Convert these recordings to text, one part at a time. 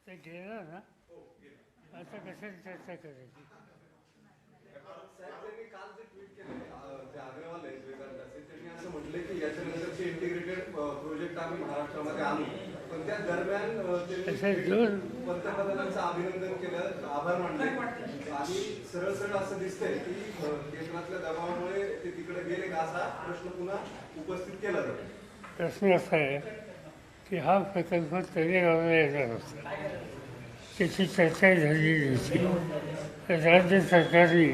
ते गेलं ना आता कशाची चर्चा करायची. साहेब त्यांनी काल जे ट्विट केले ते अग्रवाल आहेत वेदांताचे, त्यांनी असं म्हटलं की याच्यानंतरचे इंटिग्रेटेड प्रोजेक्ट आम्ही महाराष्ट्रामध्ये आणू. पण त्या दरम्यान त्यांनी पंतप्रधानांचं अभिनंदन केलं, आभार मानले आणि सरळ सरळ असं दिसतंय की केंद्रातल्या दबावामुळे ते तिकडे गेले का असा प्रश्न पुन्हा उपस्थित केला जातो. प्रश्न असा आहे की हा प्रकल्प तळेगावला येणार होता, त्याची चर्चा झालेली होती. राज्य सरकारने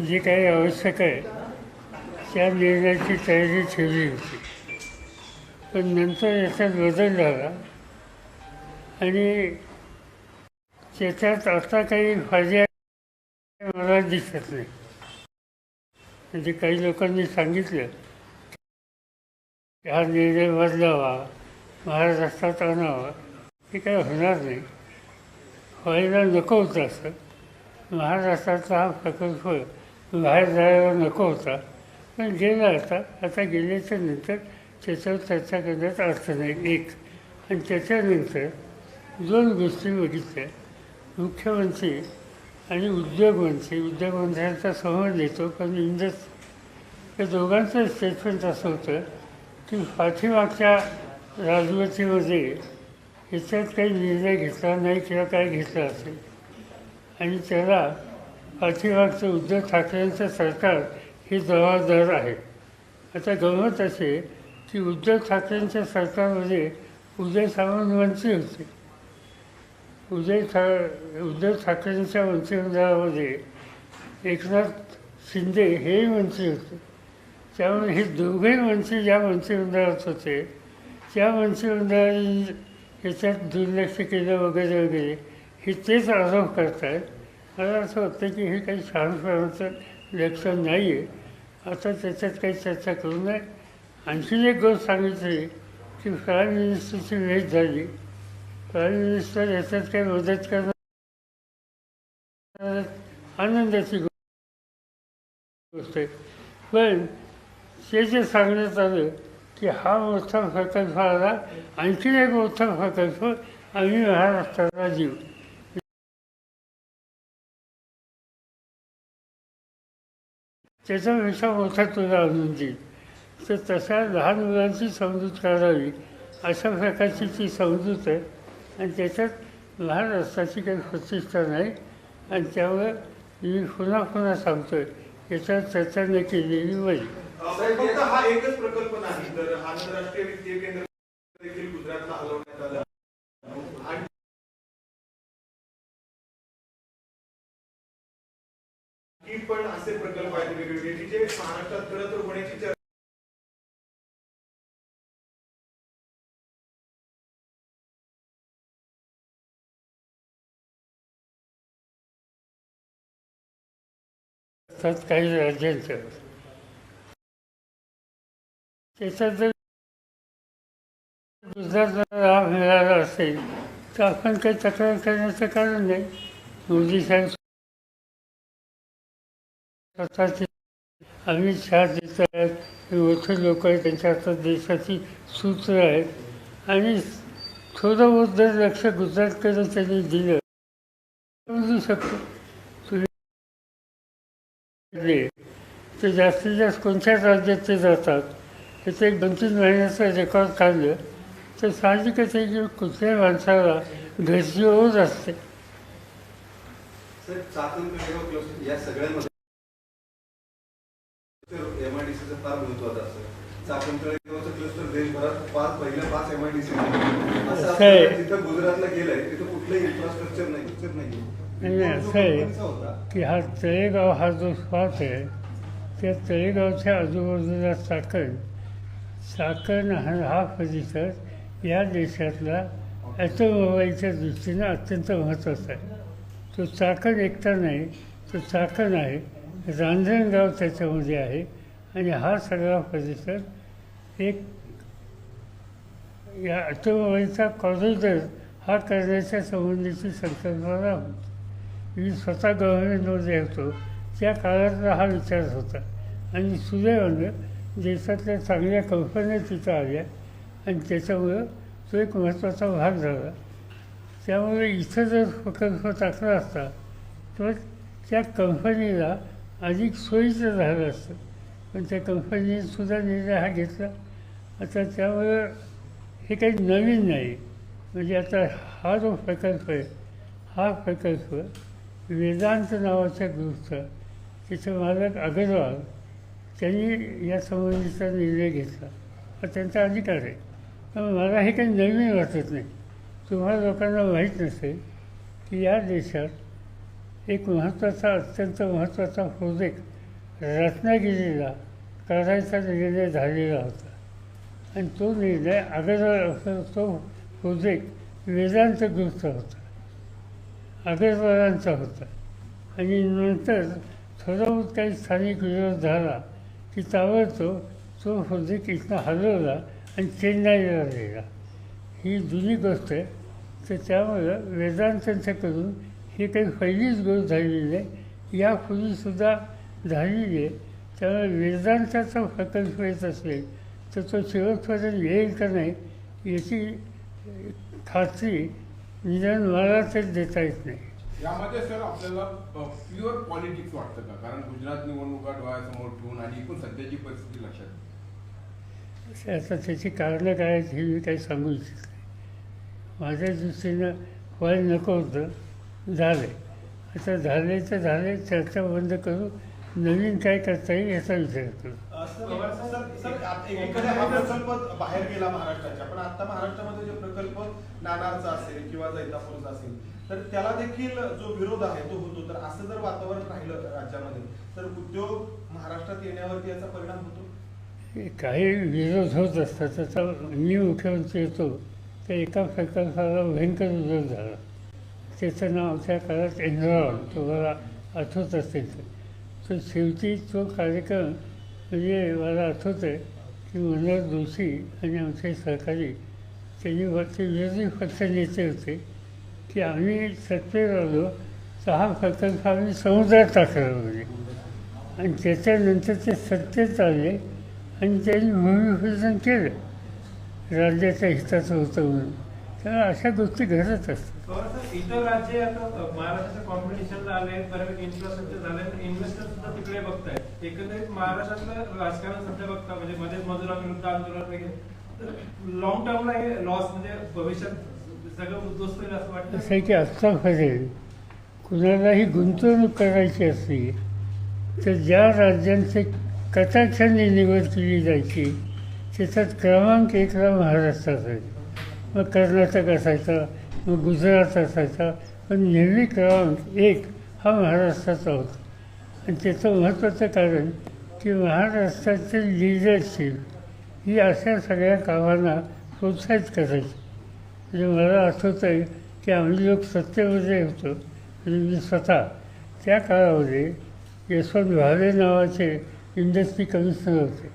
जे काही आवश्यक आहे त्या निर्णयाची तयारी ठेवली होती, पण नंतर याच्यात बदल झाला आणि त्याच्यात आता काही फायदे मला दिसत नाही. म्हणजे काही लोकांनी सांगितलं की हा निर्णय बदलावा, महाराष्ट्रात आणावा. हे काय होणार नाही, व्हायला नको होतं असं. महाराष्ट्राचा हा प्रकल्प बाहेर जायला नको होता, पण गेला आता गेल्याच्या नंतर त्याच्यावर चर्चा करण्यात अर्थ नाही एक. आणि त्याच्यानंतर दोन गोष्टी बघितल्या, मुख्यमंत्री आणि उद्योगमंत्र्यांचा संवाद येतो, पण या दोघांचं स्टेटमेंट असं होतं की पाठीमागच्या राजवटीमध्ये ह्याच्यात काही निर्णय घेतला नाही किंवा काय घेतला असेल आणि त्याला पाठीमागचं उद्धव ठाकरेंचं सरकार हे जबाबदार आहे. आता गंमत असे की उद्धव ठाकरेंच्या सरकारमध्ये उदय सामंत मंत्री होते. उद्धव ठाकरेंच्या मंत्रिमंडळामध्ये एकनाथ शिंदे हेही मंत्री होते. त्यामुळे हे दोघेही मंत्री ज्या मंत्रिमंडळात होते त्या मंत्रिमंडळाने याच्यात दुर्लक्ष केलं वगैरे वगैरे हे तेच आरोप करत आहेत. मला असं वाटतं की हे काही शहाणपणाचं लक्षण नाही आहे. आता त्याच्यात काही चर्चा करू नये. आणखी एक गोष्ट सांगितली की प्राईम मिनिस्टरची भेट झाली. प्राईम मिनिस्टर याच्यात काही मदत करणार आनंदाची गोष्ट आहे. पण ते जे सांगण्यात आलं की हा मोठा प्रकल्प आला, आणखी एक मोठा प्रकल्प आम्ही महाराष्ट्राला देऊ, त्याच्यापेक्षा मोठा तुला आणून देईल. तर तशा लहान मुलांची समजूत काढावी अशा प्रकारची ती समजूत आहे आणि त्याच्यात महाराष्ट्राची काही प्रतिष्ठा नाही. आणि त्यामुळे मी पुन्हा पुन्हा सांगतो आहे याच्यावर चर्चा न केलेली बरी. फक्त हा एकच प्रकल्प नाही, तर आंतरराष्ट्रीय वित्तीय केंद्र देखील गुजरातला हलवण्यात आलं. आणखी पण असे प्रकल्प आहेत वेगवेगळे की जे महाराष्ट्रात खरं तर होण्याची चर्चा. काही राज्यांचं त्याच्यात जर गुजरातला लाभ मिळाला असेल तर आपण काही तक्रार करण्याचं कारण नाही. मोदी साहेब स्वतःचे अमित शहा देत आहेत, मोठे लोक आहेत, त्यांच्या हातात देशाची सूत्र आहेत आणि थोडं बहुत जर लक्ष गुजरातकडे त्यांनी दिलं समजू शकतो. ते जास्तीत जास्त कोणत्याच राज्यात ते जातात त्याचं एक 2-3 महिन्याचं रेकॉर्ड काढलं तर साहजिकच आहे की कुठल्याही माणसाला घरची ओढ असते. या सगळ्यांमध्ये MIDCचं फार महत्वाचं असतं. चाकण तळेगावचं क्लस्टर देशभरात पहिल्या 5 MIDC असं जिथं गुजरातला गेलंय तिथं कुठलंही इन्फ्रास्ट्रक्चर नाही. असं आहे की हा तळेगाव हा जो स्पॉट आहे त्या तळेगावच्या आजूबाजूला चाकण हा परिसर या देशातला ॲटोमोबाईलच्या दृष्टीनं अत्यंत महत्त्वाचा आहे. तो चाकण एकटा नाही, तो चाकण आहे, रांजणगाव त्याच्यामध्ये आहे आणि हा सगळा परिसर एक या ॲटोमोबाईलचा कॉरिडॉर हा करण्याच्या संबंधीची संकल्पना होती. मी स्वतः गव्हर्नमेंटमध्ये होतो त्या काळातला हा विचार होता आणि सुदैवानं देशातल्या चांगल्या कंपन्या तिथं आल्या आणि त्याच्यामुळं तो एक महत्त्वाचा भाग झाला. त्यामुळे इथं जर प्रकल्प टाकला असता तर त्या कंपनीला अधिक सोयीचं झालं असतं. पण त्या कंपनीसुद्धा निर्णय हा घेतला. आता त्यामुळं हे काही नवीन नाही. म्हणजे आता हा जो प्रकल्प आहे हा प्रकल्प वेदांत नावाच्या ग्रुपचा त्याचे मालक अग्रवाल त्यांनी या संबंधीचा निर्णय घेतला. हा त्यांचा अधिकार आहे. पण मला हे काही नवीन वाटत नाही. तुम्हाला लोकांना माहीत नसेल की या देशात एक महत्त्वाचा अत्यंत महत्त्वाचा प्रोजेक्ट रत्नागिरीला करायचा निर्णय झालेला होता आणि तो निर्णय अग्रवाल तो प्रोजेक्ट वेदांत ग्रुपचा होता, अग्रवालांचा होता. आणि नंतर ठरवून काही स्थानिक विरोध झाला की ताबडतोब तो प्रोजेक्ट इथनं हलवला आणि चेन्नईला गेला. ही जुनी गोष्ट आहे. तर त्यामुळं वेदांतांच्याकडून ही काही पहिलीच गोष्ट झालेली आहे, यापूर्वीसुद्धा झालेली आहे. त्यामुळे वेदांताचा प्रकल्प येत असेल तर तो शेवटपर्यंत येईल का नाही याची खात्री निदान मला तर देता येत नाही. यामध्ये सर आपल्याला प्युअर पॉलिटिक्स वाटतं का? कारण गुजरात निवडणुका डोळ्यासमोर ठेवून आणि एकूण सध्याची परिस्थिती लक्षात आता त्याची कारणं काय आहेत हे मी काही सांगू इच्छित नाही. माझ्या दृष्टीनं व्हायला नको होतं, झालं. आता झाले तर झाले, चर्चा बंद करू, नवीन काय करता येईल याचा विचार करू. एखादा हा प्रकल्प बाहेर गेला महाराष्ट्राच्या, पण आता महाराष्ट्रामध्ये जो प्रकल्प नाणारचा असेल किंवा जैतापूरचा असेल तर त्याला देखील जो विरोध आहे तो होतो. तर असं जर वातावरण राहिलं राज्यामध्ये तर उद्योग महाराष्ट्रात येण्यावरती याचा परिणाम होतो. काही विरोध होत असतात. त्याचा मी मुख्यमंत्री येतो तर एका प्रकल्पाला भयंकर विरोध झाला. त्याचं नाव त्या काळात एनरॉन, तुम्हाला आठवत असेल तर शेवटी तो कार्यक्रम म्हणजे मला आठवतं आहे की मनोहर जोशी आणि आमचे सहकारी त्यांनी ते विरोधी पक्ष नेते होते की आम्ही सत्तेवर आलो तर हा प्रकल्प आम्ही समुद्रात टाकला म्हणजे. आणि त्याच्यानंतर ते सत्तेत आले आणि त्यांनी भूमिपूजन केलं, राज्याच्या हिताचं होतं म्हणून. त्यामुळे अशा गोष्टी घडत असतात. इतर राज्य आता महाराष्ट्राच्या कॉम्पिटिशनला आले, बऱ्यापैकी इन्फ्रास्ट्रक्चर झाले, इन्व्हेस्टर सुद्धा तिकडे बघतायत. एकंदरीत महाराष्ट्रातलं राजकारण सध्या बघता म्हणजे मध्ये मजुरांविरुद्ध आंदोलन वगैरे, तर लॉंग टर्मला हे लॉस म्हणजे भविष्यात सगळं उद्ध्वस्त होईल असं वाटतं. असं आहे की आत्ता फरेल कुणालाही गुंतवणूक करायची असली तर ज्या राज्यांचे कटाक्षाने निवड केली जायची त्याच्यात क्रमांक 1ला महाराष्ट्र असायचा, मग कर्नाटक असायचा, मग गुजरात असायचा, पण नेहमी क्रमांक 1 हा महाराष्ट्राचा होता. आणि त्याचं महत्त्वाचं कारण की महाराष्ट्राची लिडरशिप ही अशा सगळ्या कामांना प्रोत्साहित करायची. म्हणजे मला आठवतं आहे की आम्ही लोक सत्तेमध्ये होतो, म्हणजे मी स्वतः त्या काळामध्ये यशवंत भावे नावाचे इंडस्ट्री कमिशनर होते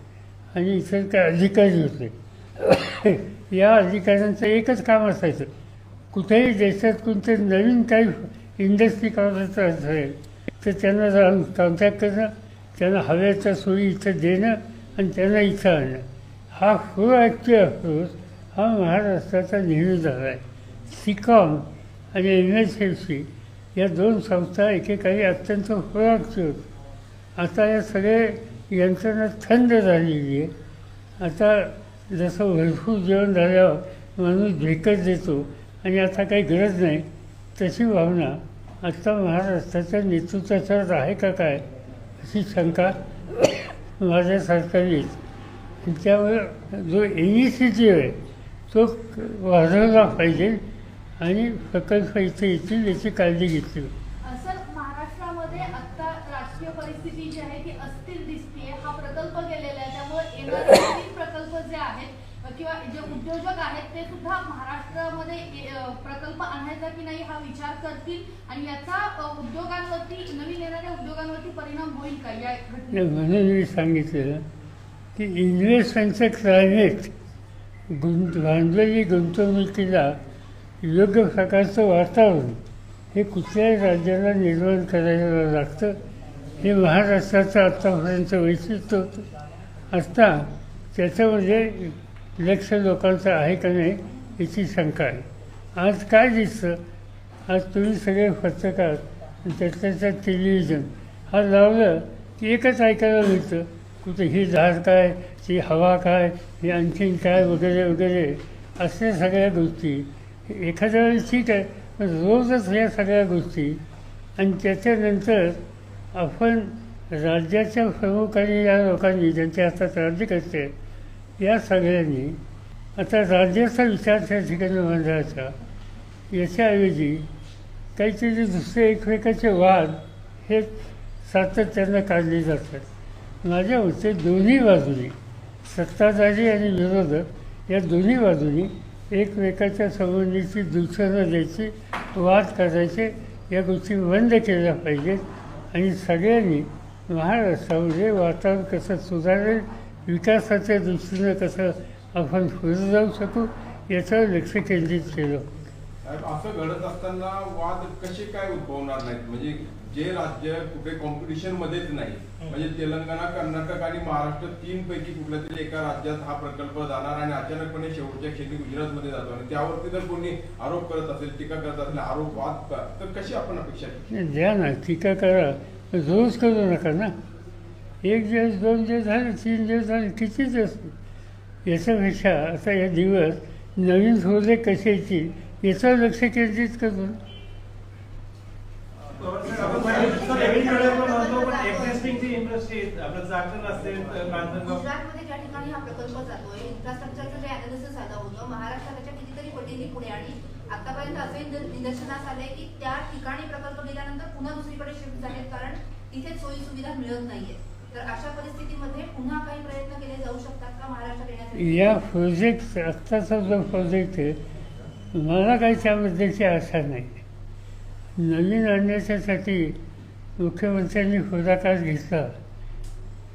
आणि इतर काही अधिकारी होते. या अधिकाऱ्यांचं एकच काम असायचं, कुठेही देशात कोणते नवीन काही इंडस्ट्री काढायचं असेल तर त्यांना जाऊन कॉन्टॅक्ट करणं, त्यांना हव्याच्या सोयी इथं देणं आणि त्यांना इथं आणणं. हा प्रोॲक्टिव्ह अप्रोच हा महाराष्ट्राचा नेहमी झाला आहे. सिकॉम आणि MSFC या 2 संस्था एकेकाळी अत्यंत प्रोॲक्टिव्ह होत्या. आता या सगळे यंत्रणा थंड झालेली आहे. आता जसं भरपूर जेवण झाल्यावर माणूस भेकच देतो आणि आता काही गरज नाही, तशी भावना आत्ता महाराष्ट्राच्या नेतृत्वाच्यावर आहे का काय अशी शंका माझ्यासारखा येईल. आणि त्यामुळे जो इनिशिएटिव्ह आहे तो वाढवला पाहिजे आणि प्रकल्प इथे येतील याची काळजी घेतली. सर, महाराष्ट्रामध्ये आता राजकीय परिस्थिती जी आहे ती अस्थिर दिसतीये. हा प्रकल्प गेलेला आहे, त्यामुळे येणारे प्रकल्प जे आहेत किंवा जे उद्योजक आहेत ते सुद्धा महाराष्ट्रामध्ये प्रकल्प आणायचा की नाही हा विचार करतील आणि याचा उद्योगांवरती, नवीन येणाऱ्या उद्योगांवरती परिणाम होईल का या घटनेत? म्हणून मी सांगितलं की इन्व्हेस्टमेंटचं क्लायमेट भांडवली गुंतवणुकीला योग्य प्रकारचं वातावरण हे कुठल्याही राज्याला निर्माण करायला लागतं. हे महाराष्ट्राचं आत्तापर्यंत वैशिष्ट्य होतं. आत्ता त्याच्यामध्ये लक्ष लोकांचं आहे का नाही याची शंका आहे. आज काय दिसतं, आज तुम्ही सगळे पत्रकार त्याचं टेलिव्हिजन हा लावलं की एकच ऐकायला मिळतं, कुठे ही झाड काय, ही हवा काय, ही आणखीन काय वगैरे वगैरे असल्या सगळ्या गोष्टी. एखाद्या वेळेस ठीक आहे, पण रोजच ह्या सगळ्या गोष्टी. आणि त्याच्यानंतर आपण राज्याच्या प्रमुखांनी, या लोकांनी ज्यांच्या हातात राज्यकर्ते आहेत, या सगळ्यांनी आता राज्याचा विचार त्या ठिकाणी मांडायचा याच्याऐवजी काहीतरी दुसरे एकमेकाचे वाद हे सातत्यानं काढले जातात. माझ्या मते दोन्ही बाजूनी, सत्ताधारी आणि विरोधक या दोन्ही बाजूनी एकमेकाच्या संबंधीची दूषणं द्यायची, वाद करायचे, या गोष्टी बंद केल्या पाहिजेत. आणि सगळ्यांनी महाराष्ट्रामध्ये वातावरण कसं सुधारेल, विकासाच्या दृष्टीनं कसं आपण पुढे जाऊ शकू याच्यावर लक्ष केंद्रित केलं. असं घडत असताना वाद कसे काय उद्भवणार नाहीत? म्हणजे जे राज्य कुठे कॉम्पिटिशन मध्येच नाही, म्हणजे तेलंगणा, कर्नाटक आणि महाराष्ट्र तीन पैकी कुठल्या तरी एका राज्यात हा प्रकल्प जाणार आणि अचानकपणे शेवटच्या क्षणी गुजरातमध्ये जातो आणि त्यावरती जर कोणी आरोप करत असेल, टीका करत असेल, आरोप वाद तर कशी आपण अपेक्षा द्या ना, टीका करा, रोज करू नका ना. एक दिवस, 2 दिवस झाले, 3 दिवस झाले, किती दिवस. याच्यापेक्षा आता या दिवस नवीन प्रोजेक्ट कसे येतील याच्यावर लक्ष केंद्रित करून. गुजरातमध्ये ज्या ठिकाणी हा प्रकल्प जातोय, इन्फ्रास्ट्रक्चरचं जे अनालिसिस झालं होतं, महाराष्ट्रात त्याच्या कितीतरी पटींनी पुढे, आणि आतापर्यंत असे निदर्शनास आले की त्या ठिकाणी प्रकल्प गेल्यानंतर पुन्हा दुसरीकडे शिफ्ट झालेत, कारण तिथे सोयी सुविधा मिळत नाहीये. तर अशा परिस्थितीमध्ये पुन्हा काही प्रयत्न केले जाऊ शकतात का महाराष्ट्रात येण्यासाठी? या प्रोजेक्ट, आत्ताचा जो प्रोजेक्ट आहे, मला काही त्याबद्दलची आशा नाही. नवीन आणण्याच्यासाठी मुख्यमंत्र्यांनी पुढाकार घेतला,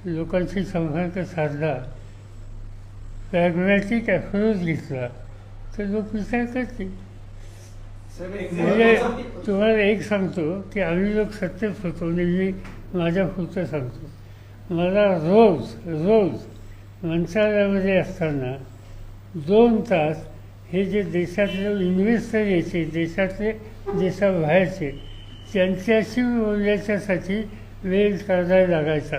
लोकांशी संपर्क साधला, प्रॅग्मॅटिक अप्रोच घेतला, तर लोक विचार करतील. म्हणजे तुम्हाला एक सांगतो की आम्ही लोक सत्तेत होतो, नेहमी माझ्या पुढचं सांगतो, मला रोज मंत्रालयामध्ये असताना 2 तास हे जे देशातले इन्व्हेस्टर यायचे, देशाबाहेरचे, त्यांच्याशी बोलण्याच्यासाठी वेळ काढायला लागायचा.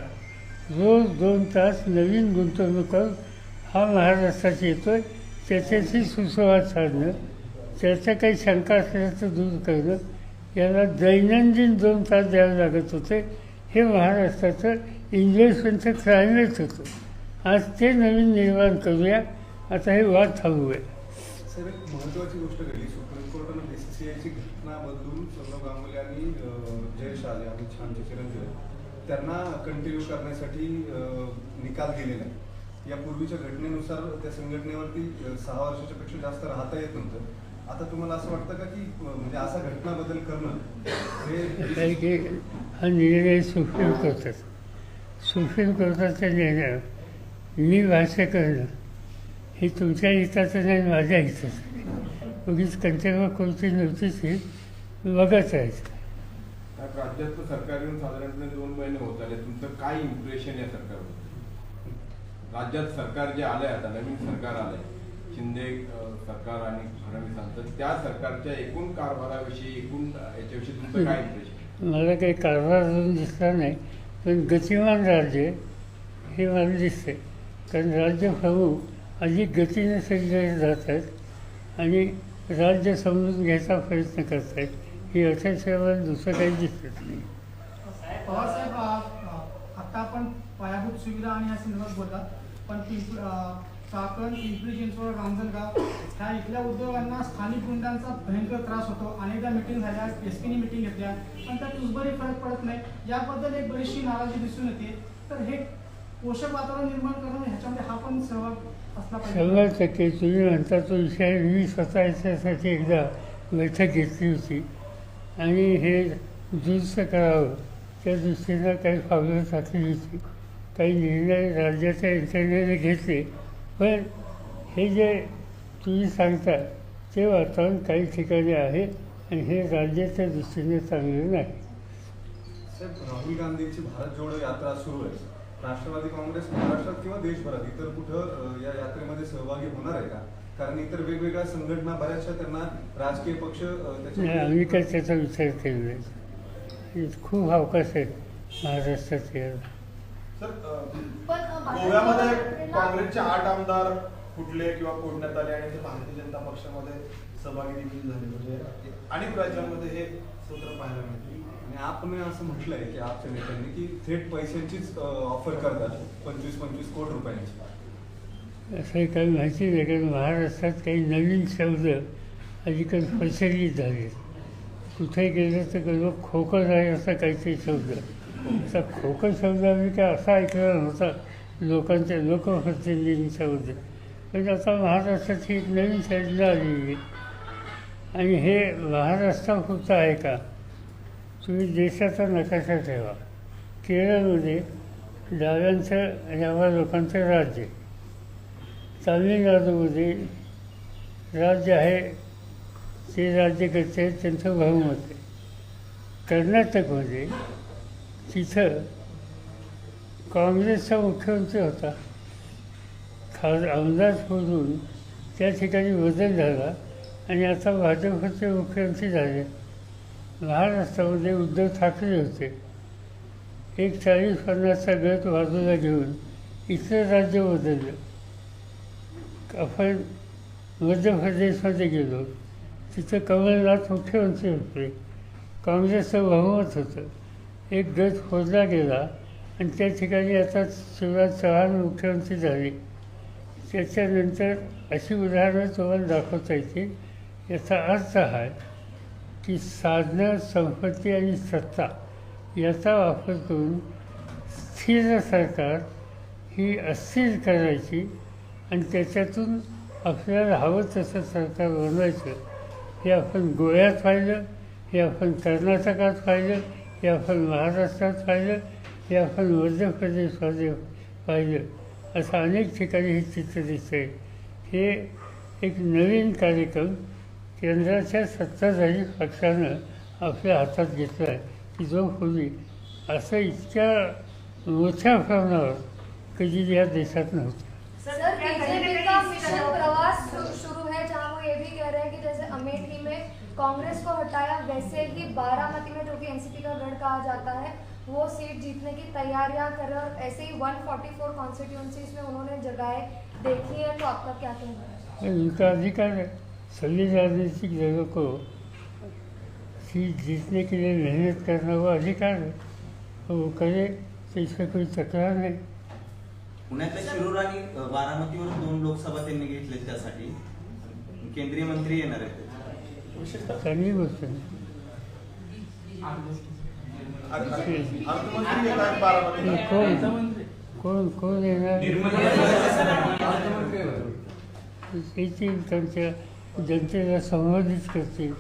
रोज 2 तास नवीन गुंतवणूकदार हा महाराष्ट्रात येतो आहे, त्याच्याशी सुसंवाद साधणं, त्याच्या काही शंका असल्यास दूर करणं, याला दैनंदिन 2 तास द्यावे लागत होते. हे महाराष्ट्राचं इन्व्हेस्टमेंटचं क्लायमेट होतं. आज ते नवीन निर्माण करूया, आता हे वाद थांबूया. सर, एक महत्त्वाची गोष्ट घडली, सुप्रीम कोर्टानं BCCIची घटना बदलून सौरभ गांगुली आणि जयेश आले, अमित शहाचे चिरंजीव, त्यांना कंटिन्यू करण्यासाठी निकाल दिलेला आहे. यापूर्वीच्या घटनेनुसार त्या संघटनेवरती 6 वर्षाच्या पेक्षा जास्त राहता येत नव्हतं. आता तुम्हाला असं वाटतं का की म्हणजे असा घटना बदल करणं हे हा निर्णय सुप्रीम कोर्टाचा निर्णय मी भाष्य करणं हे तुमच्या हिताचं नाही, माझ्या हिताचं. उगीच कंटेनर कोणती नव्हतीच हे बघत राहायचं. राज्याचं सरकार येऊन साधारणपणे 2 महिने होत आले, तुमचं काय इम्प्रेशन या सरकारबद्दल? राज्यात सरकार जे आलंय, आता नवीन सरकार आलंय, शिंदे सरकार आणि फडणवीसांचं, त्या सरकारच्या एकूण कारभाराविषयी, एकूण याच्याविषयी तुमचं काय इम्प्रेशन? मला काही कारभार अजून दिसला नाही, पण गतिमान राज्य हे मला दिसते. कारण राज्य प्रमुख अधिक गतीने सगळीकडे जात आहेत आणि राज्य समजून घ्यायचा प्रयत्न करत आहेत. ही अर्थसेवा दुसरं काही दिसत नाही. पवारसाहेब, आता आपण पायाभूत सुविधा आणि या संदर्भात बोलतात, पण चाकण, पिंपरी चिंचवड, रांजणगाव ह्या इथल्या उद्योगांना स्थानिक गुंडांचा भयंकर त्रास होतो. अनेकदा मिटिंग झाल्या, एसपीनी मिटिंग घेतल्या, पण त्यात उसबरी फरक पडत नाही. याबद्दल एक बरीचशी नाराजी दिसून येते. तर हे पोषक वातावरण निर्माण करणं, ह्याच्यामध्ये हा पण सहभाग असला पाहिजे. 100% तुम्ही म्हणता तो विषय. मी स्वतः याच्यासाठी एकदा बैठक घेतली होती आणि हे दुरुस्त करावं त्या दृष्टीनं काही पावलं टाकली होती, काही निर्णय राज्याच्या यंत्रणेने घेतले. पण हे जे तुम्ही सांगता ते वातावरण काही ठिकाणी आहे आणि हे राज्याच्या दृष्टीने चांगलं नाही. साहेब, राहुल गांधींची भारत जोडो यात्रा सुरू आहे. राष्ट्रवादी काँग्रेस महाराष्ट्रात किंवा देशभरात इतर कुठं या यात्रेमध्ये सहभागी होणार आहे का? कारण इतर वेगवेगळ्या संघटना बऱ्याचशा त्यांना राजकीय पक्ष नाही, आम्ही काय त्याचा विचार केला नाही. खूप अवकाश आहे महाराष्ट्रात याला. सर पण गोव्यामध्ये काँग्रेसचे 8 आमदार कुठले किंवा फोडण्यात आले आणि ते भारतीय जनता पक्षामध्ये सहभागी देखील झाले. म्हणजे अनेक राज्यांमध्ये हे सूत्र पाहायला मिळते. आणि आपण असं म्हटलंय की आपच्या नेत्यांनी की थेट पैशांचीच ऑफर करतात 25-25 कोटी रुपयांची. असं काही माहिती नाही, कारण महाराष्ट्रात काही नवीन शब्द अलीकडे प्रचलित झाले. कुठे गेलं तर लोक खोकं आहे असा काहीतरी शब्द. असा खोकं शब्द आम्ही काय असा ऐकलेला नव्हता लोकांच्या लोकप्रतिनिधींच्याबद्दल. पण आता महाराष्ट्रात ही एक नवीन संज्ञा आलेली आहे. आणि हे महाराष्ट्रापुरतं आहे का? तुम्ही देशाचा नकाशा ठेवा. केरळमध्ये डाव्यांचं यावर लोकांचं राज्य आहे. तामिळनाडूमध्ये राज्य आहे, ते राज्यकर्ते आहेत, त्यांचं बहुमत आहे. कर्नाटकमध्ये तिथं काँग्रेसचा मुख्यमंत्री होता, आमदार सोडून त्या ठिकाणी बदल झाला आणि आता भाजपचे मुख्यमंत्री झाले. महाराष्ट्रामध्ये उद्धव ठाकरे होते. एक 40-50चा गट बाजूला घेऊन इथलं राज्य बदललं. आपण मध्य प्रदेशमध्ये गेलो, तिथं कमलनाथ मुख्यमंत्री होते, काँग्रेसचं बहुमत होतं. एक गट फोडला गेला आणि त्या ठिकाणी आता शिवराज चव्हाण मुख्यमंत्री झाले. त्याच्यानंतर अशी उदाहरणं तुम्हाला दाखवता येतील. याचा अर्थ हा आहे की साधनं, संपत्ती आणि सत्ता याचा वापर करून स्थिर सरकार ही अस्थिर करायची आणि त्याच्यातून आपल्याला हवं तसं सरकार बनवायचं. हे आपण गोव्यात पाहिलं, हे आपण कर्नाटकात पाहिलं, हे आपण महाराष्ट्रात पाहिलं, हे आपण मध्य प्रदेशमध्ये पाहिलं. असं अनेक ठिकाणी हे चित्र दिसतं आहे. हे एक नवीन कार्यक्रम केंद्राच्या सत्ताधारी पक्षानं आपल्या हातात घेतला आहे की जो पूर्वी असं इतक्या मोठ्या प्रमाणावर कधी या देशात नव्हतं. सर बीजेपी का मिशन प्रवास शुरू है, जहां वो ये भी कह रहे हैं कि जैसे अमेठी में कांग्रेस को हटाया, वैसे ही बारामती में जो कि एनसीपी का गढ़ कहा जाता है वो सीट जीतने की तैयारियां कर रहे हैं. और ऐसे ही 144 कॉन्स्टिट्यूंसीज में उन्होंने जगहें देखी है. तो आपका क्या कहना है? उनका अधिकार है. सभी राजनीतिक दलों को सीट जीतने के लिए मेहनत करना वो अधिकार है. वो करे तो इसमें कोई तक्रार नहीं. पुण्यातल्या शिरूर आणि बारामतीवरून 2 लोकसभा त्यांनी घेतले, त्यासाठी केंद्रीय मंत्री येणार आहेत. चांगली गोष्ट आहे. अर्थमंत्री येतात बारामतीला. कोण येणार? येतील, त्यांच्या जनतेला संबोधित करतील.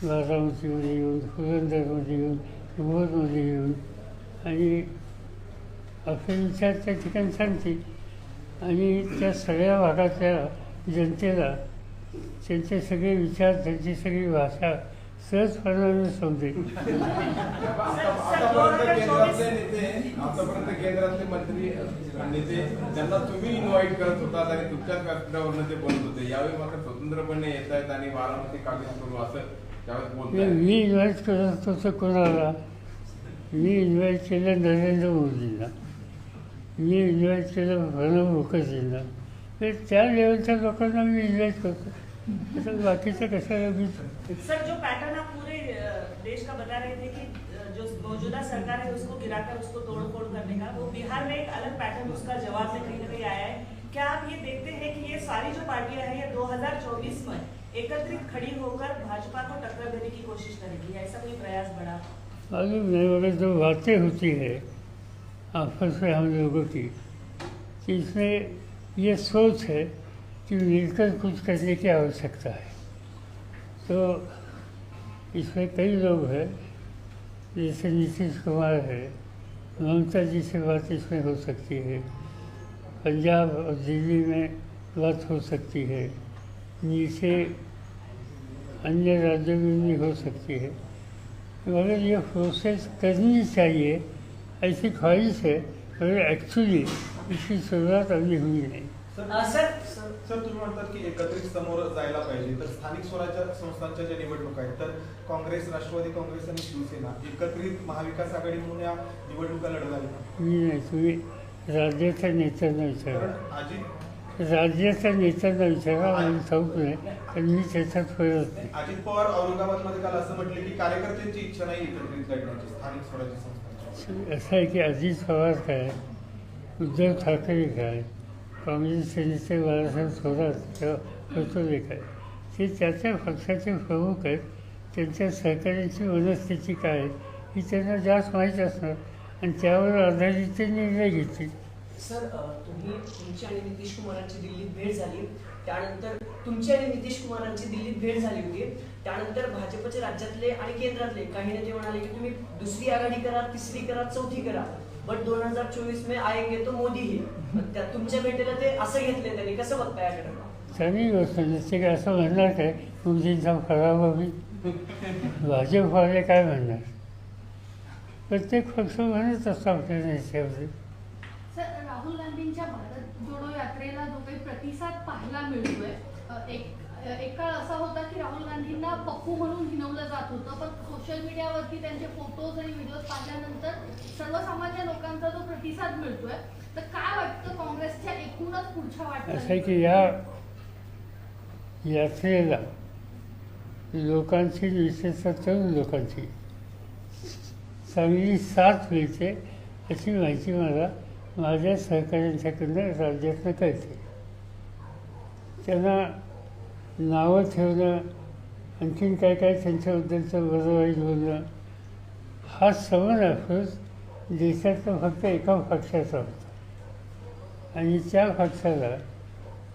बारामतीमध्ये येऊन, पुरंदरमध्ये येऊन, भोरमध्ये येऊन आणि आपले विचार त्या ठिकाणी सांगतील. आणि त्या सगळ्या भागातल्या जनतेला त्यांचे सगळे विचार, त्यांची सगळी भाषा सहजपणाने समजेल. आतापर्यंत केंद्रातले मंत्री नेते त्यांना तुम्ही इन्व्हाइट करत होतात आणि तुमच्याच व्यासपीठावरनं ते बोलत होते. यावेळी मात्र स्वतंत्रपणे येत आहेत आणि बारामती कागद करू असं त्यावेळेस बोलतात. मी इन्व्हाइट करत होतो कोणाला? मी इन्व्हाइट केलं नरेंद्र मोदींना, मी इन्व्हाइट केलं प्रणव मुखर्जींना. त्या लेवलच्या लोकांना मी इन्व्हाइट करतो. बाकीचं कशाला मी? सर, जो पैटर्न आप पूरे देश का बता रहे थे कि जो मौजूदा सरकार है उसको गिराकर उसको तोड़-फोड़ करने का, वो बिहार में एक अलग पैटर्न उसका जवाब में कहीं ना कहीं आया है. क्या आप ये देखते हैं कि ये सारी जो पार्टियां हैं ये 2024 में एकत्रित खड़ी होकर भाजपा को टक्कर देने की कोशिश करेगी? ऐसा कोई प्रयास बढ़ा? मालूम नहीं, मगर जो बातें होती है आपस में हम लोगों की, कि इसमें ये सोच है कि मिलकर कुछ करने की आवश्यकता है. तो इसमें कई लोग हैं, जैसे नीतीश कुमार है, ममता जी से बात इसमें हो सकती है, पंजाब और दिल्ली में बात हो सकती है, नीचे अन्य राज्यों में भी हो सकती है. मगर ये प्रोसेस करनी चाहिए, ऐसी ख्वाहिश है, मगर एक्चुअली इसकी शुरुआत अभी हुई नहीं. सर तुम्ही म्हणतात की एकत्रित समोर जायला पाहिजे, तर स्थानिक स्वराज्य संस्थांच्या ज्या निवडणुका आहेत तर काँग्रेस, राष्ट्रवादी काँग्रेस आणि शिवसेना एकत्रित महाविकास आघाडी म्हणून या निवडणुका लढवायला का? मी नाही, तुम्ही राज्याच्या नेत्यांना विचारा, कारण अजित राज्याच्या नेत्यांना विचारा, आणि ठाऊक नाही, कारण मी त्याच्यात फिरत नाही. अजित पवार औरंगाबादमध्ये काल असं म्हटले की कार्यकर्त्यांची इच्छा नाही एकत्रित लढण्याची स्थानिक स्वराज्य संस्थांची. असं आहे की अजित पवार काय, उद्धव ठाकरे काय, काँग्रेस सेनेचे बाळासाहेब थोरात किंवा पटोले काय, ते त्याच्या पक्षाचे प्रमुख आहेत. त्यांच्या सहकार्याची मनस्थिती काय आहे ही त्यांना जास्त माहीत असणार आणि त्यावर आधारित ते निर्णय घेतील. सर तुमची आणि नितीश कुमारांची दिल्लीत भेट झाली, त्यानंतर तुमची आणि नितीश कुमारांची दिल्लीत भेट झाली होती, त्यानंतर भाजपचे राज्यातले आणि केंद्रातले काही नेते म्हणाले की तुम्ही दुसरी आघाडी करा, तिसरी करा, चौथी करा, बट 2024 में आएंगे तो मोदी ही. तुमच्या भेटीला ते असं घेतले, त्यांनी कसं बघताय याकडे? चांगली गोष्ट नसते का असं म्हणणार काय मोदींचा फरावा होईल, भाजपवाले काय म्हणणार, प्रत्येक पक्ष म्हणत असतो आपल्या नेत्यावर. सर, राहुल गांधींच्या भारत जोडो यात्रेला जो काही प्रतिसाद पाहायला मिळतोय, एक काळ असा होता की राहुल गांधींना पप्पू म्हणून हिणवलं जात होतं, पण सोशल मीडियावरती त्यांचे फोटोज आणि व्हिडिओज पाहिल्यानंतर सर्वसामान्य लोकांचा जो प्रतिसाद मिळतोय, तर काय वाटतं काँग्रेसच्या एकूणच पुढच्या असं आहे वाटचाली? की या यात्रेला लोकांची, विशेषतः तरुण लोकांची चांगली साथ मिळते अशी माहिती मला माझ्या सहकाऱ्यांच्याकडनं राज्यातनं कळते. त्यांना नावं ठेवणं, आणखीन काय काय त्यांच्याबद्दलचं बरं वाईट बोलणं, हा सवन अफरोज देशातला फक्त एका पक्षाचा होता आणि त्या पक्षाला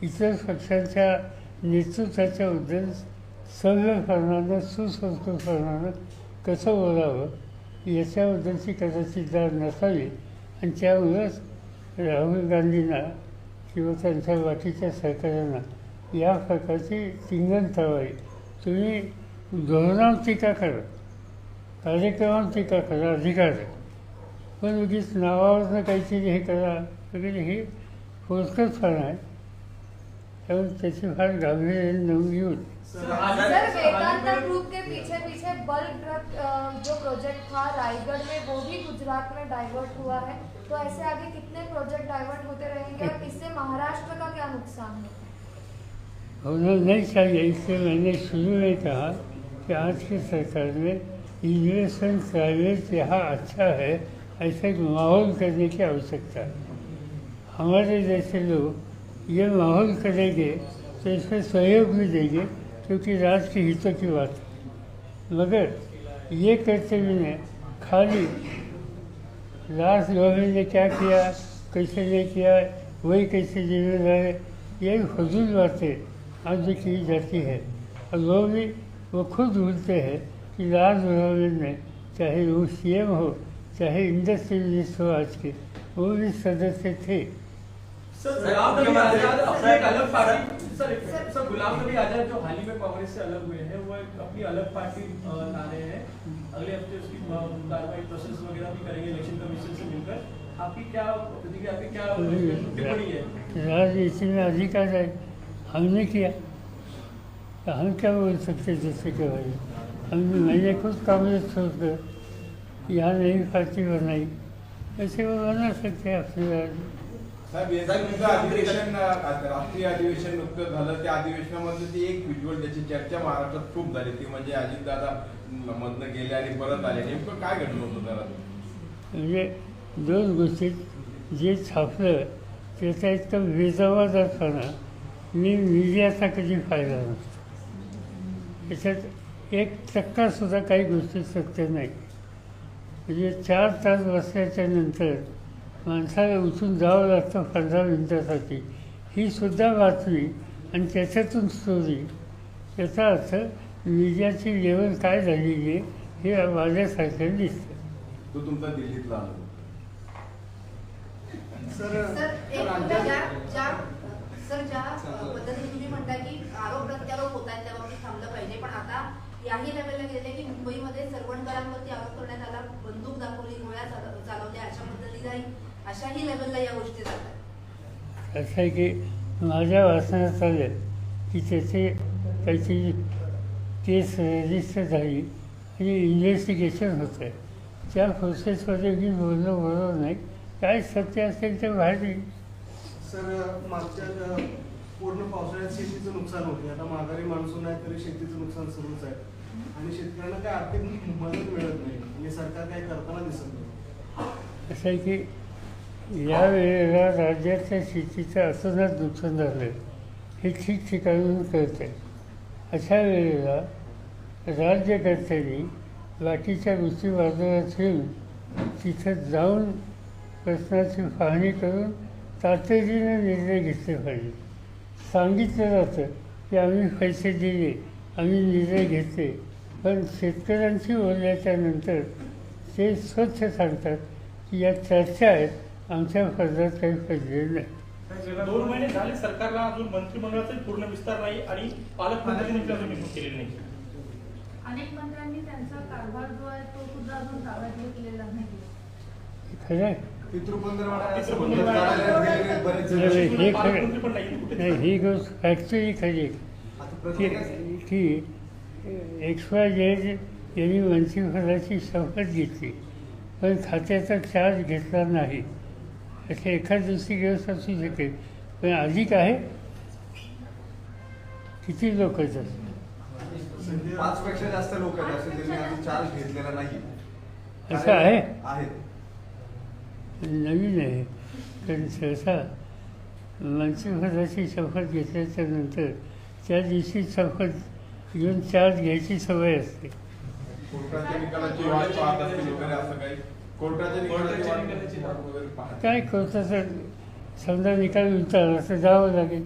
इतर पक्षांच्या नेतृत्वाच्याबद्दल सभ्यपणानं, सुसंस्कृतपणानं कसं बोलावं याच्याबद्दलची कदाचित जाण नसावी आणि त्यामुळंच राहुल गांधींना किंवा त्यांच्या बाकीच्या सहकाऱ्यांना या प्रकारची चिंगन ठेवावी. तुम्ही धोरणावर टीका करा, कार्यक्रमावर टीका करा, अधिकार आहे, पण उगीच नावावरनं काहीतरी हे करा वगैरे हे फोरकटपणा आहे. त्यामुळे त्याची फार गांभीर्याने नोंद घेऊन. सर, वेदांता ग्रुप के पीछे पीछे बल्क ड्रग जो प्रोजेक्ट था रायगढ़ में, वो भी गुजरात में डाइवर्ट हुआ है, तो ऐसे आगे कितने प्रोजेक्ट डाइवर्ट होते रहेंगे और इससे महाराष्ट्र का क्या नुकसान है? होना नहीं चाहिए, इसलिए मैंने शुरू में कहा कि आज की सरकार में इन्वेस्टमेंट प्राइवेट यहाँ अच्छा है, ऐसा एक माहौल करने की आवश्यकता है. हमारे जैसे लोग ये माहौल करेंगे तो इसमें सहयोग भी देंगे, क्योंकि राज्य के हितों की बात है. मगर ये करते हुए खाली लास्ट गवर्नमेंट ने क्या किया, कैसे नहीं किया, वही कैसे जिम्मेदार है, ये फजूल बातें आज भी की जाती है. और लोग भी वो खुद भूलते हैं कि लास्ट गवर्नमेंट में चाहे वो CM हो, चाहे इंडस्ट्री मिनिस्टर हो, आज के वो भी सदस्य थे. गुलाम नबी आजाद अपना एक अलग पार्टी, सर गुलाम नबी आजाद जो हाल ही में कांग्रेस से अलग हुए हैं, वो एक अपनी अलग पार्टी ला रहे हैं. अगले हफ्ते उसकी कार्रवाई प्रोसेस वगैरह भी करेंगे इलेक्शन कमीशन से मिलकर. आपकी क्या प्रतिक्रिया, आपकी क्या टिप्पणी है? राजनीति में अधिकार है, हमने किया तो हम क्या बोल सकते दूसरे के बारे में. मैंने खुद कांग्रेस छोड़कर यहाँ नई पार्टी बनाई, ऐसे वो बना सकते हैं अपनी बारे में. साहेब, याचं अधिवेशन, राष्ट्रीय अधिवेशन नुकतं झालं, त्या अधिवेशनामध्ये ती एक व्हिज्युअल त्याची चर्चा महाराष्ट्रात खूप झाली, ती म्हणजे अजितदादा मधनं गेले आणि परत आले. नेमकं काय घडलं होतं त्याला? म्हणजे दोन गोष्टीत जे छापलं त्याचा इतका बेजबाबदारपणा मी मीडियाचा कधी फायदा नसतो. त्याच्यात 1% काही गोष्टी सत्य नाही. म्हणजे 4 तास बसल्याच्या नंतर माणसाला उठून जावं लागतं 15 मिनिटासाठी, ही सुद्धा बातमी आणि त्याच्यातून स्टोरी. याचा अर्थ मीडियाची लेवल काय झालेली आहे हे माझ्यासारख्याला दिसतं. तो तुमचा दिल्लीतला अनुभव. ज्या पद्धतीने तुम्ही म्हणता की आरोप प्रत्यारोप होत आहेत त्या बाबतीत थांबलं पाहिजे, पण आता याही लेवलला गेले की मुंबईमध्ये सरवणकरांवरती आरोप करण्यात आला, बंदूक दाखवली, गोळ्या चालवल्या, अशा पद्धतीने अशाही लेवलला या गोष्टी जातात. असं आहे की माझ्या वाचनात आलं की त्याचे काहीतरी केस रजिस्टर झाली आणि इन्व्हेस्टिगेशन होत आहे. त्या प्रोसेसमध्ये मी बोलणं बरोबर नाही. काय सत्य असेल ते बाहेर येईल. सर मागच्या पूर्ण पावसाळ्यात शेतीचं नुकसान होते. आता माघारी मान्सून आहे तरी शेतीचं नुकसान सुरूच आहे आणि शेतकऱ्यांना काय आर्थिक मदत मिळत नाही म्हणजे सरकार काही करताना दिसत नाही. असं आहे की यावेळेला राज्याच्या शेतीचं असूनच नुकसान झालं हे ठिकठिकाणून कळत आहे. अशा वेळेला राज्यकर्त्यांनी बाकीच्या गोष्टी बाजूला ठेवून तिथं जाऊन प्रश्नाची पाहणी करून तातडीने निर्णय घेतले पाहिजे. सांगितलं जातं की आम्ही पैसे दिले, आम्ही निर्णय घेतले, पण शेतकऱ्यांशी बोलल्याच्या नंतर ते स्वच्छ सांगतात की या चर्चा आहेत, आमच्या पदरात काही पडलेलं नाही. 2 महिने झाले सरकारला अजून मंत्रिमंडळाचा पूर्ण विस्तार नाही आणि पालकमंत्र्यांनी देखील नेमणूक केलेली नाही. अनेक मंत्र्यांनी त्यांचा कारभार जो आहे तो सुद्धा अजून ताब्यात घेतलेला नाही. खरं आहे. हे खरं नाही. ही गोष्ट फॅक्चुअली खरी आहे की XYZ यांनी मंत्रिपदाची शपथ घेतली पण खात्याचा चार्ज घेतला नाही. असे एखाद दुसरी गोष्ट असू शकेल पण अधिक आहे. किती लोक आहेत? 5 पेक्षा जास्त लोक आहेत असं त्यांनी अजून चार्ज घेतलेला नाही. असं आहे. आहेत. नवीन आहे. कारण सहसा मंत्रिपदाची शपथ घेतल्याच्या नंतर त्या दिवशी शपथ घेऊन चार्ज घ्यायची सवय असते. कोर्टाच्या निकालाची वाट पाहत असतील वगैरे असं काही कोर्टाच्या निकालाची वाट वगैरे पाहत काय कोर्टाचा समजा निकाल उलटा असं जावं लागेल.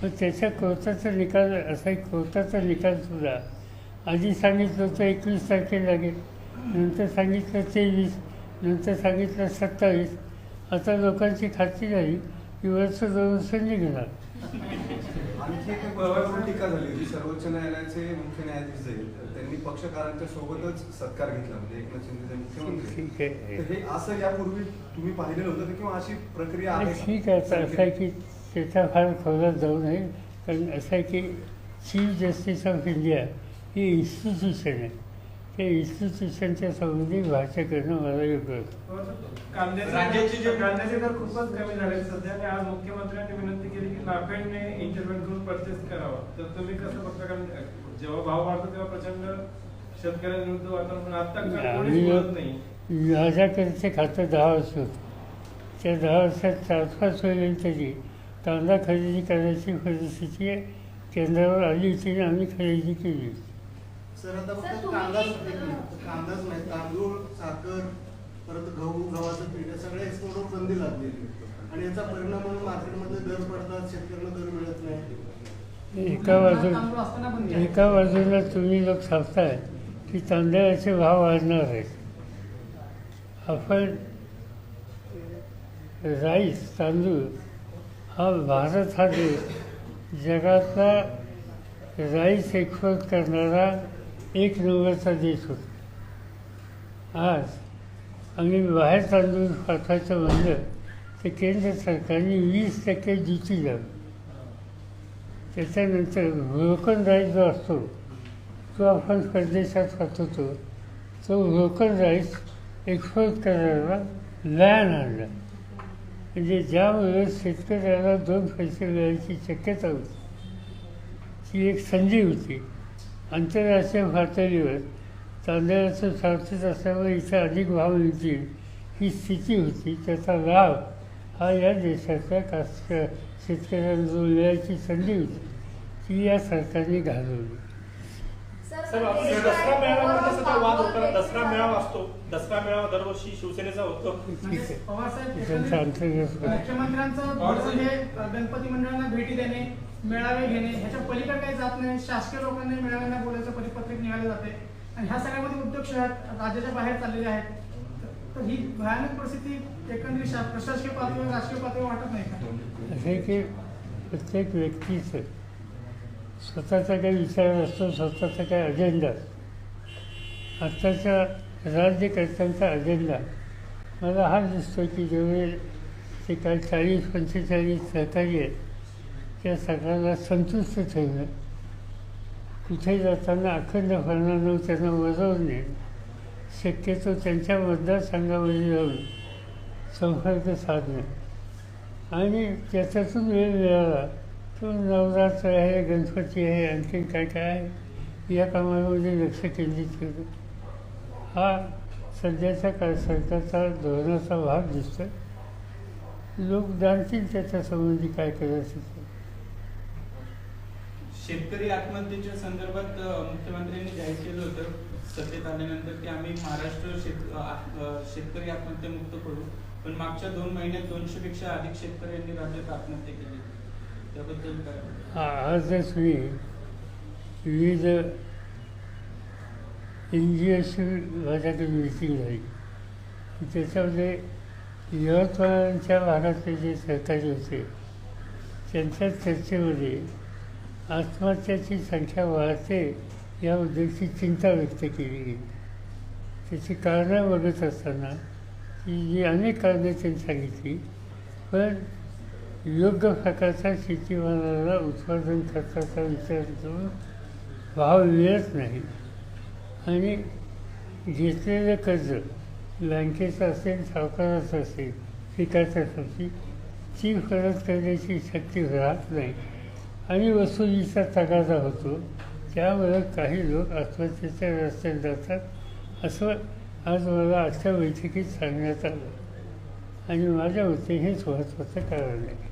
पण त्याच्या कोर्टाचा निकाल असा एक कोर्टाचा निकालसुद्धा आधी सांगितलं होतं 21 तारखेला लागेल, नंतर सांगितलं 23, नंतर सांगितलं 27. आता लोकांची खात्री झाली की वर्ष 2 वर्ष निघणार. आणखी एक गोष्टीवर टीका झाली होती. सर्वोच्च न्यायालयाचे मुख्य न्यायाधीश त्यांनी पक्षकारांच्या सोबतच सत्कार घेतला म्हणजे एकनाथ शिंदे मुख्यमंत्री. तर हे असं यापूर्वी तुम्ही पाहिलेलं होतं किंवा अशी प्रक्रिया आहे? ठीक आहे. असं आहे की त्याचा फार खोलात जाऊ नये. कारण असं आहे की chief justice of India he institution आहे. त्या इन्स्टिट्यूशनच्या संबंधी भाषा करणं मला योग्य होतं. कांद्याचे दर खूपच कमी झाले सध्या आणि आज मुख्यमंत्र्यांनी विनंती केली की नाफेडने इंटरव्हेंट करून परचेस करावा. तर तुम्ही कसं बघता? कारण जेव्हा भाव वाढतो तेव्हा प्रचंड शेतकऱ्यांविरुद्ध वातावरण आता कोणीच बोलत नाही. माझ्याकडचे खातं 10 वर्ष होतं. त्या 10 वर्षात 4-5 वेळेला तरी कांदा खरेदी करण्याची परिस्थिती केंद्रावर आली होती आणि आम्ही खरेदी केली. सर आता फक्त कांदाच नाही, तांदूळ, साखर, परत गहू, गव्हाचं पीठ या सगळ्या एक्सपोर्टवर बंदी लागलेली आणि याचा परिणाम म्हणून मार्केटमध्ये दर पडतात, शेतकऱ्यांना दर मिळत नाही. एका बाजूला तुम्ही लोक सांगताय की तांदळाचे भाव वाढणार आहेत. आपण राईस तांदूळ हा भारत हा देश जगातला राईस एक्सपोर्ट करणारा 1 नंबरचा देश होता. आज आम्ही बाहेर तांदूळ पाठवायचं म्हणलं तर केंद्र सरकारने 20% ड्युटी लावली. त्याच्यानंतर ब्रोकन राईस जो असतो तो आपण परदेशात पाठवतो, तो ब्रोकन राईस एक्सपोर्ट करायला बॅन आणला. म्हणजे ज्यामुळे शेतकऱ्याला 2 पैसे मिळायची शक्यता होती. ती एक संधी होती. आंतरराष्ट्रीय पातळीवर तांदळाचं सावतीत असल्यामुळे इथे अधिक भाव मिळतील ही स्थिती होती. त्याचा लाभ हा या देशाच्या शेतकऱ्यांना मिळायची संधी होती, ती या सरकारने घालवली. दसरा मेळाव्यामध्ये सध्या वाद होता. दसरा मेळावा असतो, दसरा मेळावा दरवर्षी शिवसेनेचा होतो. त्यांचा अंतर्गत मुख्यमंत्र्यांचं गणपती मंडळांना भेटी देणे, मेळावे घेणे ह्याच्या पलीकडे काही जात नाही. शासकीय लोकांना मेळाव्यांना बोलायचं परिपत्रक निघाले जाते आणि ह्या सगळ्यामध्ये उद्योग शहर राज्याच्या बाहेर चाललेले आहेत. तर ही भयानक परिस्थिती एकंदरीत प्रशासकीय पातळीवर, राजकीय पातळीवर वाटत नाही का? असे की प्रत्येक व्यक्तीचं स्वतःचा काही विचार असतो, स्वतःचा काही अजेंडा. आत्ताच्या राज्यकर्त्यांचा अजेंडा मला हा दिसतो की जेवढे ते काही 40-45 सहकारी आहेत त्या सगळ्यांना संतुष्ट ठेवणं, कुठे जाताना अखंड फलनानं त्यांना वजवून नेणं, शक्यतो त्यांच्या मतदारसंघामध्ये जाऊन संपर्क साधणं आणि त्याच्यातून वेळ मिळाला तो नवरात्र आहे, गणपती आहे, आणखी काय काय आहे या कामामध्ये लक्ष केंद्रित केलं. हा सध्याच्या सरकारचा धोरणाचा भाग दिसतो. लोक जाणतील त्याच्या संबंधी काय करायचं ते. शेतकरी आत्महत्येच्या संदर्भात मुख्यमंत्र्यांनी जाहीर केलं होतं सत्तेत आल्यानंतर की आम्ही महाराष्ट्र शेतकरी आत्महत्या मुक्त करू, पण मागच्या 2 महिन्यात 200 पेक्षा अधिक शेतकऱ्यांनी राज्यात आत्महत्या केली. त्याबद्दल काय? आजच मी विविध NGOशी माझ्याकडे मीटिंग झाली. त्याच्यामध्ये यवतमाळच्या भागातले जे सहकारी होते त्यांच्या चर्चेमध्ये आत्महत्याची संख्या वाढते याबद्दलची चिंता व्यक्त केली गेली. त्याची कारणं बघत असताना जी अनेक कारणे त्यांनी सांगितली, पण योग्य प्रकारचा शेतीमालाला उत्पादन खर्चाचा विचार करून भाव मिळत नाही आणि घेतलेलं कर्ज बँकेचं असेल, सावकाराचं असेल, पिकाच्यासाठी ती परत करण्याची शक्ती राहत नाही आणि वसुलीचा तगादा होतो. त्यामुळं काही लोक आत्महत्येच्या रस्त्यात जातात असं आज मला आजच्या बैठकीत सांगण्यात आलं आणि माझ्या मते हेच महत्त्वाचं कारण आहे.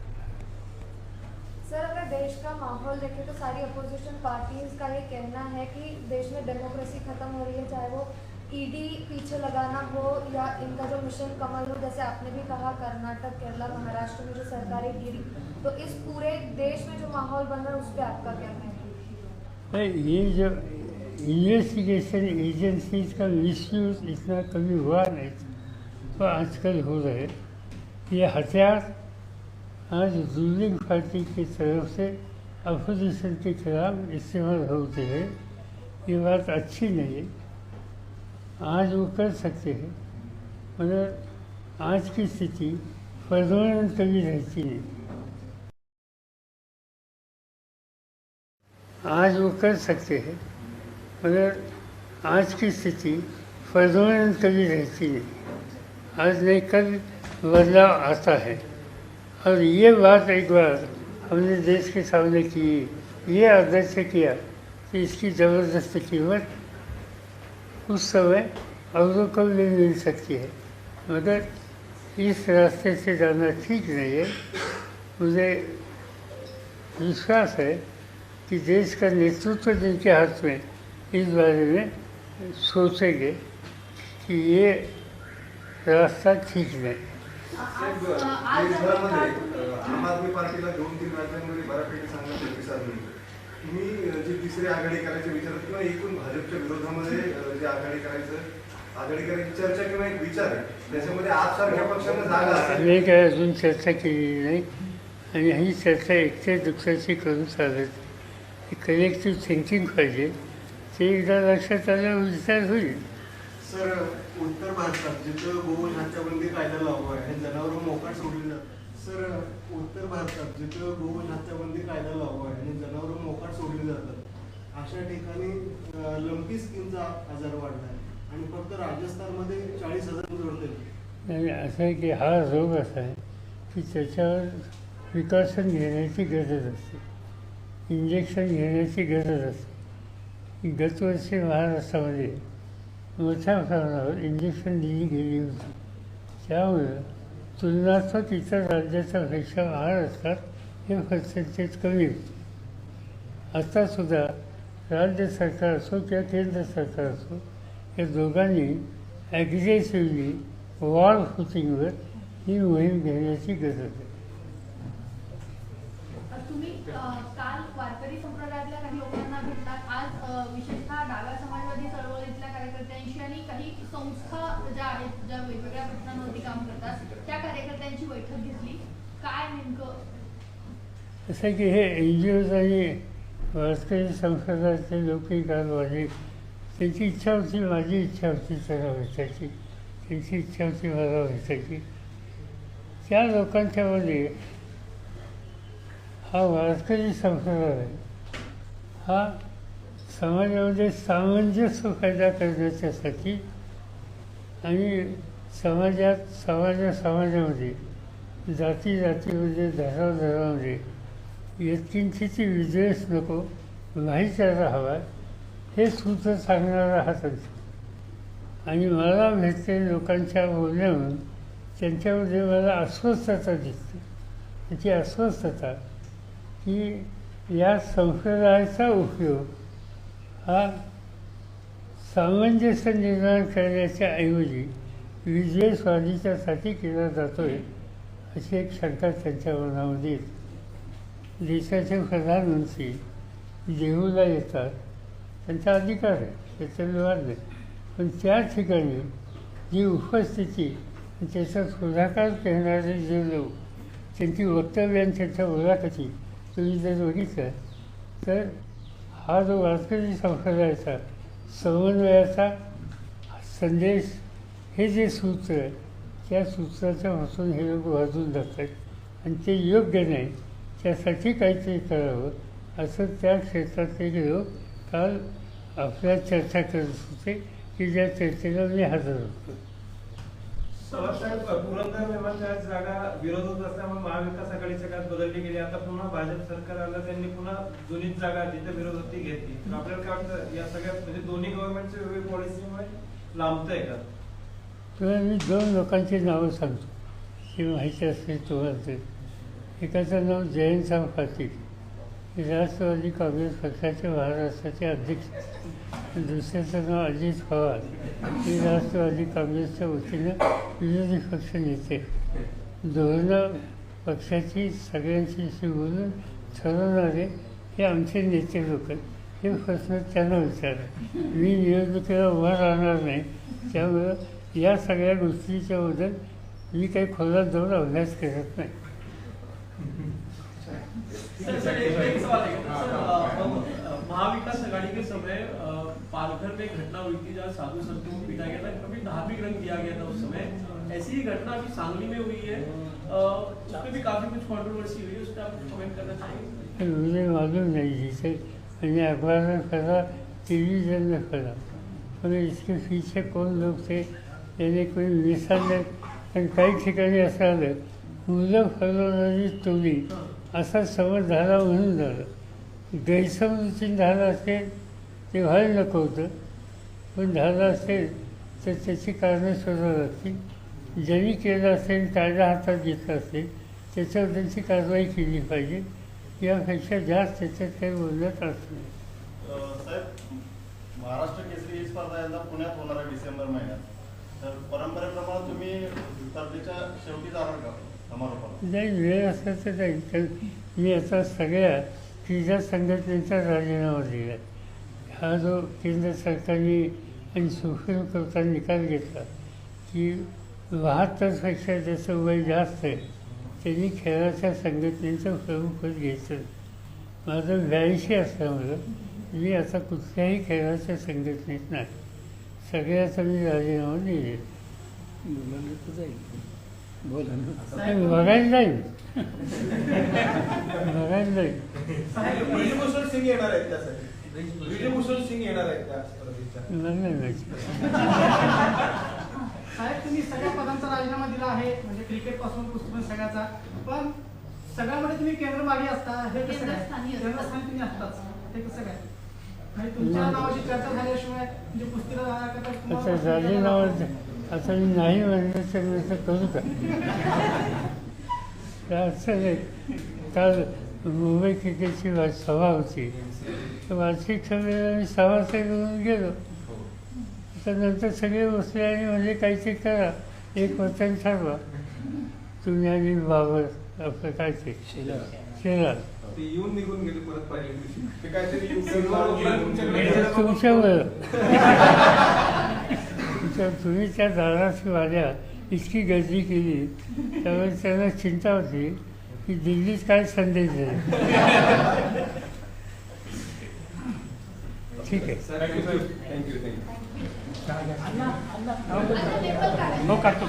सर, अगर देश का माहौल देखें तो सारी अपोजिशन पार्टीज का ये कहना है कि देश में डेमोक्रेसी खत्म हो रही है, चाहे वो ईडी पीछे लगाना हो या इनका जो मिशन कमल हो, जैसे आपने भी कहा कर्नाटक, केरला, महाराष्ट्र में जो सरकारी ईडी, तो इस पूरे देश में जो माहौल बन रहा है उस पर आपका क्या कहना है? ये जो इन्वेस्टिगेशन एजेंसीज का मिसयूज इतना कभी हुआ नहीं तो आजकल हो रहे. ये हथियार आज रूलिंग पार्टी की तरफ से अपोजिशन के खिलाफ इस्तेमाल होते हैं. ये बात अच्छी नहीं है. आज वो कर सकते हैं मगर आज की स्थिति परमानेंट कभी रहती नहीं. आज वो कर सकते हैं मगर आज की स्थिति परमानेंट कभी रहती नहीं. आज नहीं कल बदलाव आता है और ये बात एक बार हमने देश के सामने की, ये आदर्श किया कि इसकी ज़बरदस्त कीमत उस समय औरों को भी मिल सकती है, मगर इस रास्ते से जाना ठीक नहीं है. मुझे विश्वास है कि देश का नेतृत्व जिनके हाथ में इस बारे में सोचेंगे कि ये रास्ता ठीक नहीं. देशभरामध्ये आम आदमी पार्टीला 2-3 राज्यांमध्ये बऱ्यापैकी चांगला प्रतिसाद मिळतो. तुम्ही जी तिसरी आघाडी करायचं विचारत किंवा एकूण भाजपच्या विरोधामध्ये जे आघाडी करायची चर्चा किंवा एक विचार आहे, त्याच्यामध्ये आपसारख्या पक्षांना जागा आहे. मी काय अजून चर्चा केलेली नाही आणि ही चर्चा एकट्या दुसऱ्याची करून चालत. कलेक्टिव्ह थिंकिंग पाहिजे, ते एकदा लक्षात आल्यावर विचार होईल. सर, उत्तर भारतात जिथं गोवंश हत्याबंदी कायदा लागू आहे, जनावरं मोकाट सोडली जातात. सर, उत्तर भारतात जिथं गोवंश हत्याबंदी कायदा लागू आहे आणि जनावरं मोकाट सोडली जातात, अशा ठिकाणी लंपी स्किनचा आजार वाढला आहे आणि फक्त राजस्थानमध्ये 40,000 जोडते. आणि असं आहे की हा रोग असा आहे की त्याच्यावर प्रिकॉशन घेण्याची गरज असते, इंजेक्शन घेण्याची गरज असते. गतवर्षी महाराष्ट्रामध्ये मोठ्या प्रमाणावर इंजेक्शन दिली गेली होती. त्यामुळं तुलनात्मक इतर राज्याच्या पेक्षा महाराष्ट्रात हे पर्सेंटेज कमी होते. आतासुद्धा राज्य सरकार असो किंवा केंद्र सरकार असो, या दोघांनी ॲग्रेसिव्हली वॉर फुटिंगवर ही मोहीम घेण्याची गरज आहे. तुम्ही काल वारकरी संप्रदायातल्या काही लोकांना भेटलात. आज विशेषतः डाव्या समाजवादी चळवळीतल्या कार्यकर्त्यांशी आणि काही संस्था ज्या आहेत, ज्या वेगवेगळ्या प्रश्नांवरती काम करतात, त्या कार्यकर्त्यांची बैठक घेतली. काय नेमकं? असं आहे की हे NGOज आणि वारकरी संप्रदायातले लोकही काल माझी त्यांची इच्छा होती, माझी इच्छा होती त्यांना भेटायची, त्यांची इच्छा होती मला भेटायची. त्या लोकांच्यामध्ये हा वारकरी संप्रदाय आहे. हा समाजामध्ये सामंजस्य पैदा करण्याच्यासाठी आणि समाजामध्ये जातीमध्ये धर्माधर्मामध्ये यत्किंचित विद्वेष नको, भाईचारा हवा, हे सूत्र सांगणारा हा संत. आणि मला भेटते लोकांच्या बोलण्यावरून त्यांच्यामध्ये मला अस्वस्थता दिसते. त्याची अस्वस्थता की या संप्रदायाचा उपयोग हा सामंजस्य निर्माण करण्याच्या ऐवजी विद्वेषवादीच्यासाठी केला जातो आहे, अशी एक शंका त्यांच्या मनामध्ये येते. देशाचे प्रधानमंत्री देहूला येतात, त्यांचा अधिकार आहे, त्याच्यात वाद नाही. पण त्या ठिकाणी जी उपस्थिती, त्याचा पुढाकार करणारे जे लोक, त्यांची वक्तव्य आणि त्यांच्या मुलाखती तुम्ही जर बघितलं तर हा जो वारकरी संप्रदायाचा समन्वयाचा संदेश हे जे सूत्र आहे, त्या सूत्राच्या पासून हे लोक वाजून जातात आणि ते योग्य नाही. त्यासाठी काहीतरी करावं असं त्या क्षेत्रातले लोक काल आपल्या चर्चा करत होते की ज्या चर्चेला मी हजर होतो. साहेब, पुरंदर मेहमानच्या जागा विरोध होत असल्यामुळे महाविकास आघाडीच्या काळात बदलली गेली. आता पुन्हा भाजप सरकार आलं, त्यांनी पुन्हा जुनीच जागा जिथे विरोध होती घेतली. तर आपल्याला काय वाटतं या सगळ्यात म्हणजे दोन्ही गव्हर्नमेंटच्या वेगवेगळी पॉलिसीमुळे लांबतंय का? तुम्हाला मी 2 लोकांची नावं सांगतो, ही माहिती असेल तुम्हाला. ते एकाचं नाव जयंतराव पाटील, हे राष्ट्रवादी काँग्रेस पक्षाचे महाराष्ट्राचे अध्यक्ष. दुसऱ्याचं नाव अजित पवार, हे राष्ट्रवादी काँग्रेसच्या वतीनं विरोधी पक्ष नेते. धोरणं पक्षाची सगळ्यांशी बोलून ठरवणारे हे आमचे नेते लोक. हे प्रश्न त्यांना विचारा. मी निवडणुकीला उभा राहणार नाही, त्यामुळं या सगळ्या गोष्टीच्याबद्दल मी काही खोलात जाऊन अभ्यास करत नाही. महाविकास आघाड़ी के समय पालघर में घटना हुई थी जहाँ साधु संतों को पीटा गया था, कभी धार्मिक रंग दिया गया था उस समय. ऐसी ही घटना अभी सांगली में हुई है, उसमें भी काफी कुछ कंट्रोवर्सी हुई है, उस पर आप कुछ कमेंट करना चाहेंगे? मुझे मालूम नहीं जिसे मैंने अखबार में पढ़ा, टेलीविजन में पढ़ा, मगर इसके पीछे कौन लोग थे यानी कोई मिसाल नाही. आणि काही ठिकाणी असं आलं, मुलं फलवणारी टोळी असा समज झाला म्हणून झालं. गैरसमजुतीन झालं असेल ते व्हायला नको होतं, पण झालं असेल तर त्याची कारणं शोधावी लागतील. ज्यांनी केलं असेल, कायदा हातात घेतला असेल, त्याच्यावर त्यांची कारवाई केली पाहिजे. यापेक्षा जास्त त्याच्यात काही बोलण्यात अर्थ नाही. साहेब, महाराष्ट्र केसरी ही स्पर्धा यंदा पुण्यात होणार आहे डिसेंबर महिन्यात. तर परंपरेप्रमाणे तुम्ही स्पर्धेच्या शेवटी जाणार का समारोपाला? नाही, वेळ असला तर जाईल. कारण मी आता सगळ्या क्रीडा संघटनेचा राजीनामा दिला आहे. हा जो केंद्र सरकारने आणि सुप्रीम कोर्टाने निकाल घेतला की 72पेक्षा ज्याचं वय जास्त आहे त्यांनी खेळाच्या संघटनेचं प्रमुखपद घ्यायचं. माझं 82 असल्यामुळं मी आता कुठल्याही खेळाच्या संघटनेत नाही. सगळ्याचा मी राजीनामा दिले. बघायला जाईल. बघायला जाईल. ब्रिजभूषण सिंग येणार आहेत त्यासाठी. ब्रिजभूषण सिंग येणार आहेत त्या स्पर्धेच्या. साहेब, तुम्ही सगळ्या पदांचा राजीनामा दिला आहे, म्हणजे क्रिकेट पासून कुस्ती सगळ्याचा, पण सगळ्यामध्ये तुम्ही केंद्रभागी असता. हे कसं काय? केंद्रस्थानी तुम्ही असताच, ते कसं काय? आणि तुमच्या नावाची चर्चा झाल्याशिवाय म्हणजे कुस्तीला आता राजीनामा आता मी नाही म्हणलं तर मी असं करू का? असं नाही. काल मुंबई क्रिकेटची सभा होती, तर वार्षिक सभेला मी सभासद म्हणून गेलो. त्यानंतर सगळे बसले आणि म्हणजे काहीतरी करा, एक वचन ठरवा. तुम्ही आणि बाबर आपलं काय ते शेराल येऊन निघून गेले परत पहिल्या दिवशी. ते तुमच्यावर तुम्ही त्या दाराची वाड्या इतकी गर्दी केली, त्यामुळे त्यांना चिंता होती की दिल्लीत काय संदेश आहे. ठीक आहे. थँक्यू. हो, काढतो.